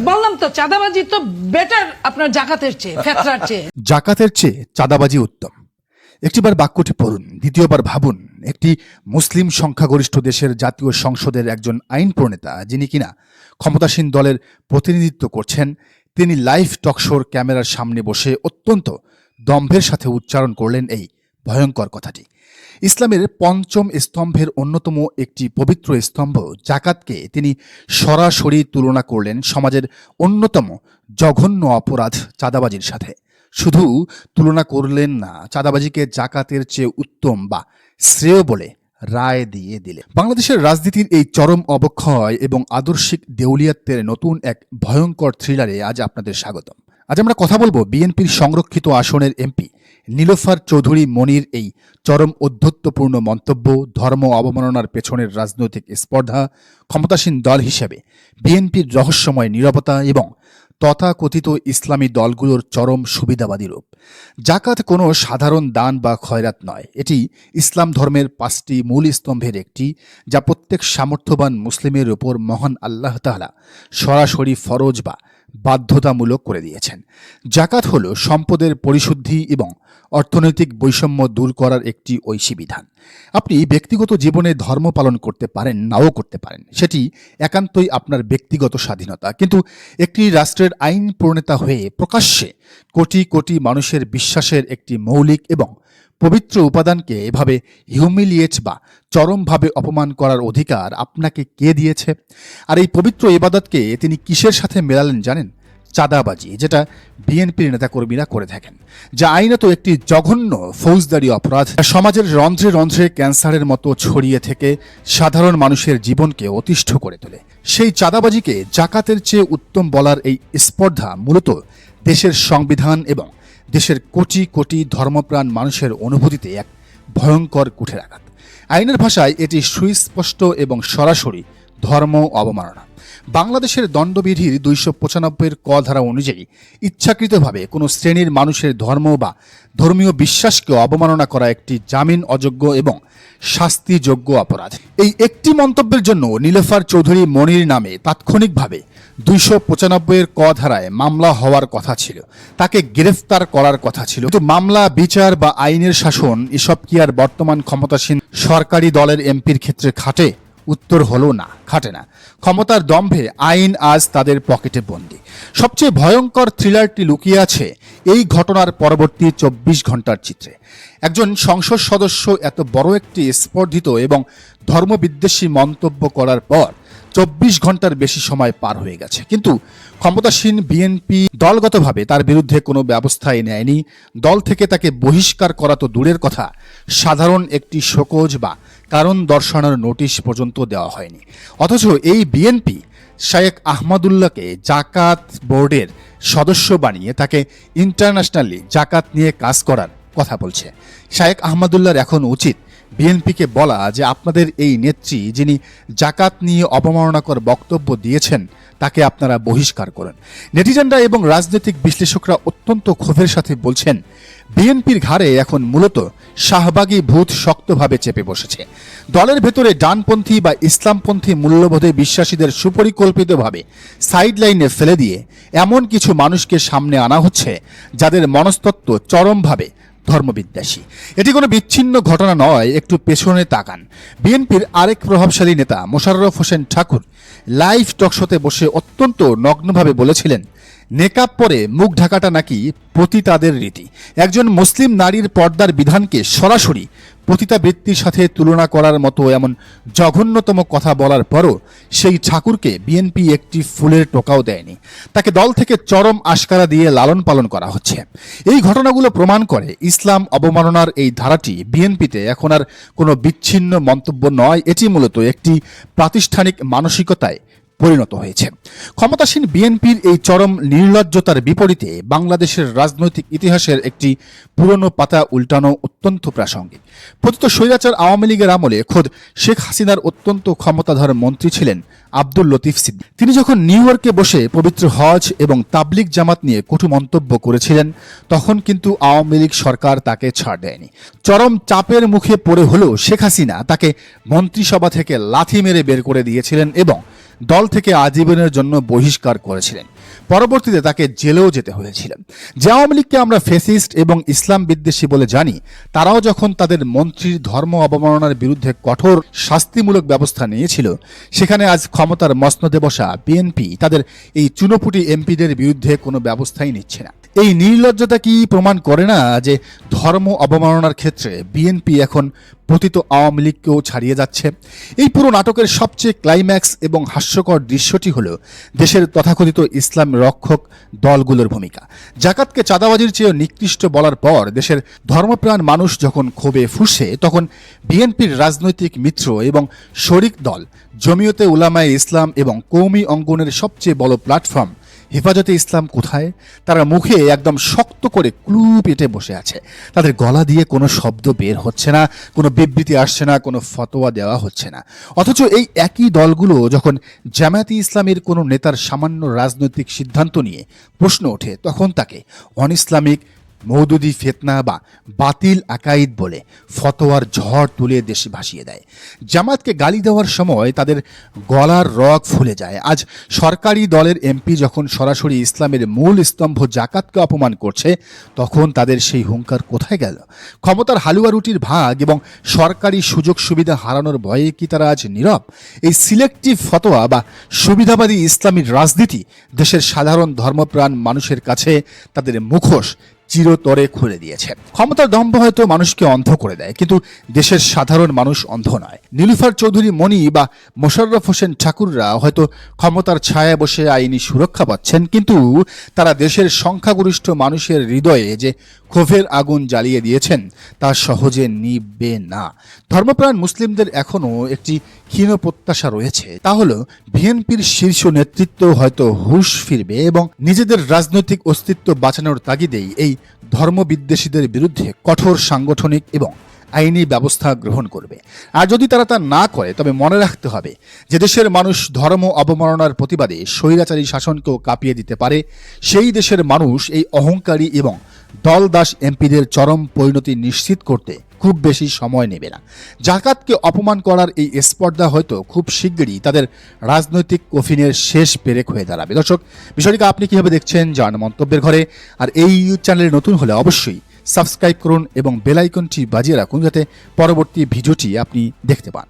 বললাম তো চাঁদাবাজি তো বেটার আপনার জাকাতের চেয়ে, ফেতরার চেয়ে। জাকাতের চেয়ে চাঁদাবাজি উত্তম। একটিবার বাক্যটি পড়ুন, দ্বিতীয়বার ভাবুন। একটি মুসলিম সংখ্যাগরিষ্ঠ দেশের জাতীয় সংসদের একজন আইন প্রণেতা, যিনি কিনা ক্ষমতাসীন দলের প্রতিনিধিত্ব করছেন, তিনি লাইভ টকশোর ক্যামেরার সামনে বসে অত্যন্ত দম্ভের সাথে উচ্চারণ করলেন এই ভয়ঙ্কর কথাটি। ইসলামের পঞ্চম স্তম্ভের অন্যতম একটি পবিত্র স্তম্ভ জাকাতকে তিনি সরাসরি তুলনা করলেন সমাজের অন্যতম জঘন্য অপরাধ চাঁদাবাজির সাথে। শুধু তুলনা করলেন না, চাঁদাবাজিকে জাকাতের চেয়ে উত্তম বা শ্রেয় বলে রায় দিয়ে দিলে। বাংলাদেশের রাজনীতির এই চরম অবক্ষয় এবং আদর্শিক দেউলিয়াত্বের নতুন এক ভয়ঙ্কর থ্রিলারে আজ আপনাদের স্বাগতম। আজ আমরা কথা বলবো বিএনপির সংরক্ষিত আসনের এমপি নীলোফার চৌধুরী মনির এই চরম ঔদ্ধত্যপূর্ণ মন্তব্য, ধর্ম অবমাননার পেছনের রাজনৈতিক স্পর্ধা, ক্ষমতাসীন দল হিসেবে বিএনপির রহস্যময় নীরবতা এবং তথাকথিত ইসলামী দলগুলোর চরম সুবিধাবাদী রূপ। জাকাত কোনো সাধারণ দান বা খয়রাত নয়, এটি ইসলাম ধর্মের 5টি মূল স্তম্ভের একটি, যা প্রত্যেক সামর্থ্যবান মুসলিমের উপর মহান আল্লাহ তাআলা সরাসরি ফরজ বা বাধ্যতামূলক করে দিয়েছেন। জাকাত হল সম্পদের পরিশুদ্ধি এবং অর্থনৈতিক বৈষম্য দূর করার একটি ঐশী বিধান। আপনি ব্যক্তিগত জীবনে ধর্ম পালন করতে পারেন, নাও করতে পারেন, সেটি একান্তই আপনার ব্যক্তিগত স্বাধীনতা। কিন্তু একটি রাষ্ট্রের আইন প্রণেতা হয়ে প্রকাশ্যে কোটি কোটি মানুষের বিশ্বাসের একটি মৌলিক এবং পবিত্র উপাদানকে এভাবে হিউমিলিয়েট বা চরমভাবে অপমান করার অধিকার আপনাকে কে দিয়েছে? আর এই পবিত্র ইবাদতকে তিনি কিসের সাথে মেলালেন জানেন? চাঁদাবাজি, যেটা বিএনপির নেতাকর্মীরা করে থাকেন, যা আইনত একটি জঘন্য ফৌজদারি অপরাধ, সমাজের রন্ধ্রে রন্ধ্রে ক্যান্সারের মতো ছড়িয়ে থেকে সাধারণ মানুষের জীবনকে অতিষ্ঠ করে তোলে। সেই চাঁদাবাজিকে জাকাতের চেয়ে উত্তম বলার এই স্পর্ধা মূলত দেশের সংবিধান এবং দেশের কোটি কোটি ধর্মপ্রাণ মানুষের অনুভূতিতে এক ভয়ঙ্কর কুঠেরাঘাত। আইনের ভাষায় এটি সুস্পষ্ট এবং সরাসরি ধর্ম অবমাননা। বাংলাদেশের দণ্ডবিধির 295 ক ধারা অনুযায়ী ইচ্ছাকৃতভাবে কোনো শ্রেণীর মানুষের ধর্ম বা ধর্মীয় বিশ্বাসকে অবমাননা করা একটি জামিন অযোগ্য এবং শাস্তিযোগ্য অপরাধ। এই একটি মন্তব্যের জন্য নীলোফার চৌধুরী মনির নামে তাৎক্ষণিকভাবে 295 ক ধারায় মামলা হওয়ার কথা ছিল, তাকে গ্রেফতার করার কথা ছিল। কিন্তু মামলা, বিচার বা আইনের শাসন এসব কি আর বর্তমান ক্ষমতাসীন সরকারি দলের এমপির ক্ষেত্রে খাটে? উত্তর হলো না, খাটে না। ক্ষমতার দম্ভে আইন আজ তাদের পকেটে বন্দী। সবচেয়ে ভয়ঙ্কর থ্রিলারটি লুকিয়ে আছে এই ঘটনার পরবর্তী 24 ঘন্টার চিত্রে। একজন সংসদ সদস্য এত বড় একটি স্পর্ধিত এবং ধর্মবিদ্বেষী মন্তব্য করার পর 24 ঘন্টার বেশি সময় পার হয়ে গেছে, কিন্তু ক্ষমতাসীন বিএনপি দলগতভাবে তার বিরুদ্ধে কোনো ব্যবস্থাই নেয়নি। দল থেকে তাকে বহিষ্কার করা তো দূরের কথা, সাধারণ একটি শোকজ বা কারণ দর্শানোর নোটিশ পর্যন্ত দেওয়া হয়নি। অথচ এই বিএনপি শায়েখ আহমদুল্লাহকে জাকাত বোর্ডের সদস্য বানিয়ে তাকে ইন্টারন্যাশনালি জাকাত নিয়ে কাজ করার কথা বলছে। শায়েখ আহমদুল্লাহর এখন উচিত বিএনপিকে বলা যে আপনাদের এই নেত্রী, যিনি জাকাত নিয়ে অবমাননাকর বক্তব্য দিয়েছেন, তাকে আপনারা বহিষ্কার করেন। নেটিজেনরা এবং রাজনৈতিক বিশ্লেষকরা অত্যন্ত ক্ষোভের সাথে বলছেন, বিএনপির ঘাড়ে এখন মূলত শাহবাগী ভূত শক্তভাবে চেপে বসেছে। দলের ভেতরে ডানপন্থী বা ইসলামপন্থী মূল্যবোধে বিশ্বাসীদের সুপরিকল্পিতভাবে সাইডলাইনে ফেলে দিয়ে এমন কিছু মানুষকে সামনে আনা হচ্ছে যাদের মনস্তত্ত্ব চরমভাবে ধর্মবিদ্বেষী। এটি কোনো বিচ্ছিন্ন ঘটনা নয়, একটু পেছনে তাকান। বিএনপির আরেক প্রভাবশালী নেতা মোশাররফ হোসেন ঠাকুর লাইভ টকশোতে বসে অত্যন্ত নগ্নভাবে বলেছিলেন, নেকাব পরে মুখ ঢাকাটা নাকি পতিতাদের রীতি। একজন মুসলিম নারীর পর্দার বিধানকে সরাসরি পতিতাবৃত্তির সাথে তুলনা করার মতো এমন জঘন্যতম কথা বলার পরও সেই ঠাকুরকে বিএনপি একটি ফুলের টোকাও দেয়নি। তাকে দল থেকে চরম আশকারা দিয়ে লালন পালন করা হচ্ছে। এই ঘটনাগুলো প্রমাণ করে ইসলাম অবমাননার এই ধারাটি বিএনপিতে এখন আর কোনো বিচ্ছিন্ন মন্তব্য নয়, এটি মূলত একটি প্রাতিষ্ঠানিক মানসিকতায় পরিণত হয়েছে। ক্ষমতাসীন বিএনপির এই চরম নির্লজ্জতার বিপরীতে বাংলাদেশের রাজনৈতিক ইতিহাসের একটি পুরনো পাতা উল্টানো অত্যন্ত প্রাসঙ্গিক। পতিত স্বৈরাচার আওয়ামী লীগের আমলে খোদ শেখ হাসিনার অত্যন্ত ক্ষমতাধর মন্ত্রী ছিলেন আব্দুল লতিফ সিদ্দিকী। তিনি যখন নিউ ইয়র্কে বসে পবিত্র হজ এবং তাবলিগ জামাত নিয়ে কটু মন্তব্য করেছিলেন, তখন কিন্তু আওয়ামী লীগ সরকার তাকে ছাড় দেয়নি। চরম চাপের মুখে পড়ে হলেও শেখ হাসিনা তাকে মন্ত্রিসভা থেকে লাথি মেরে বের করে দিয়েছিলেন এবং দল থেকে আজীবনের জন্য বহিষ্কার করেছিলেন। পরবর্তীতে তাকে জেলেও যেতে হয়েছিল। যে আওয়ামী লীগকে আমরা ফেসিস্ট এবং ইসলাম বিদ্বেষী বলে জানি, তারাও যখন তাদের মন্ত্রীর ধর্ম অবমাননার বিরুদ্ধে কঠোর শাস্তিমূলক ব্যবস্থা নিয়েছিল, সেখানে আজ ক্ষমতার মসনদে বসা বিএনপি তাদের এই চুনোপুটি এমপিদের বিরুদ্ধে কোনো ব্যবস্থাই নিচ্ছে না। এই নির্লজ্জতা কি প্রমাণ করে না যে ধর্ম অবমাননার ক্ষেত্রে বিএনপি এখন পতিত আওয়ামী লীগকেও ছাড়িয়ে যাচ্ছে? এই পুরো নাটকের সবচেয়ে ক্লাইম্যাক্স এবং হাস্যকর দৃশ্যটি হলো দেশের তথাকথিত ইসলাম রক্ষক দলগুলোর ভূমিকা। জাকাতকে চাঁদাবাজির চেয়ে নিকৃষ্ট বলার পর দেশের ধর্মপ্রাণ মানুষ যখন ক্ষোভে ফুঁসে, তখন বিএনপির রাজনৈতিক মিত্র এবং শরিক দল জমিয়তে উলামায়ে ইসলাম এবং কওমি অঙ্গনের সবচেয়ে বড় প্ল্যাটফর্ম হেফাজতে ইসলাম কোথায়? তারা মুখে একদম শক্ত করে ক্লু পেটে বসে আছে। তাদের গলা দিয়ে কোনো শব্দ বের হচ্ছে না, কোনো বিবৃতি আসছে না, কোনো ফতোয়া দেওয়া হচ্ছে না। অথচ এই একই দলগুলো যখন জামায়াতে ইসলামের কোনো নেতার সামান্য রাজনৈতিক সিদ্ধান্ত নিয়ে প্রশ্ন ওঠে, তখন তাকে অন ইসলামিক, মৌদুদি ফিতনা বা বাতিল আকাইদ বলে ফতোয়ার ঝড় তুলে দেশে ভাসিয়ে দেয়। জামাতকে গালি দেওয়ার সময় তাদের গলার রগ ফুলে যায়। আজ সরকারি দলের এমপি যখন সরাসরি ইসলামের মূল স্তম্ভ জাকাতকে অপমান করছে, তখন তাদের সেই হুঙ্কার কোথায় গেল? ক্ষমতার হালুয়া রুটির ভাগ এবং সরকারি সুযোগ সুবিধা হারানোর ভয়ে কি তারা আজ নীরব? এই সিলেক্টিভ ফতোয়া বা সুবিধাবাদী ইসলামীর রাজনীতি দেশের সাধারণ ধর্মপ্রাণ মানুষের কাছে তাদের মুখোশ চিরতরে খুলে দিয়েছে। ক্ষমতার দম্ভ হয়তো মানুষকে অন্ধ করে দেয়, কিন্তু দেশের সাধারণ মানুষ অন্ধ নয়। নীলুফার চৌধুরী মনি বা মোশাররফ হোসেন ঠাকুররা হয়তো ক্ষমতার ছায়ায় বসে আইনি সুরক্ষা পাচ্ছেন, কিন্তু তারা দেশের সংখ্যাগরিষ্ঠ মানুষের হৃদয়ে যে ক্ষোভের আগুন জ্বালিয়ে দিয়েছেন তা সহজে নিভবে না। ধর্মপ্রাণ মুসলিমদের এখনও একটি ক্ষীণ প্রত্যাশা রয়েছে, তা হলো বিএনপির শীর্ষ নেতৃত্ব হয়তো হুঁশ ফিরবে এবং নিজেদের রাজনৈতিক অস্তিত্ব বাঁচানোর তাগিদেই এই ধর্মবিদ্বেষীদের বিরুদ্ধে কঠোর সাংগঠনিক এবং আইনি ব্যবস্থা গ্রহণ করবে। আর যদি তারা তা না করে, তবে মনে রাখতে হবে যে দেশের মানুষ ধর্ম অবমাননার প্রতিবাদে স্বৈরাচারী শাসনকেও কাঁপিয়ে দিতে পারে। সেই দেশের মানুষ এই অহংকারী এবং দলদাস এমপিদের চরম পরিণতি নিশ্চিত করতে খুব বেশি সময় নেবে না। জাকাতকে অপমান করার এই স্পর্ধা হয়তো খুব শিগগিরই তাদের রাজনৈতিক কফিনের শেষ পেরেক হয়ে দাঁড়াবে। দর্শক, বিষয়টিকে আপনি কিভাবে দেখছেন জানান মন্তব্যের ঘরে। আর এই চ্যানেলে নতুন হলে অবশ্যই সাবস্ক্রাইব করুন এবং বেল আইকনটি বাজিয়ে রাখুন, যাতে পরবর্তী ভিডিওটি আপনি দেখতে পান।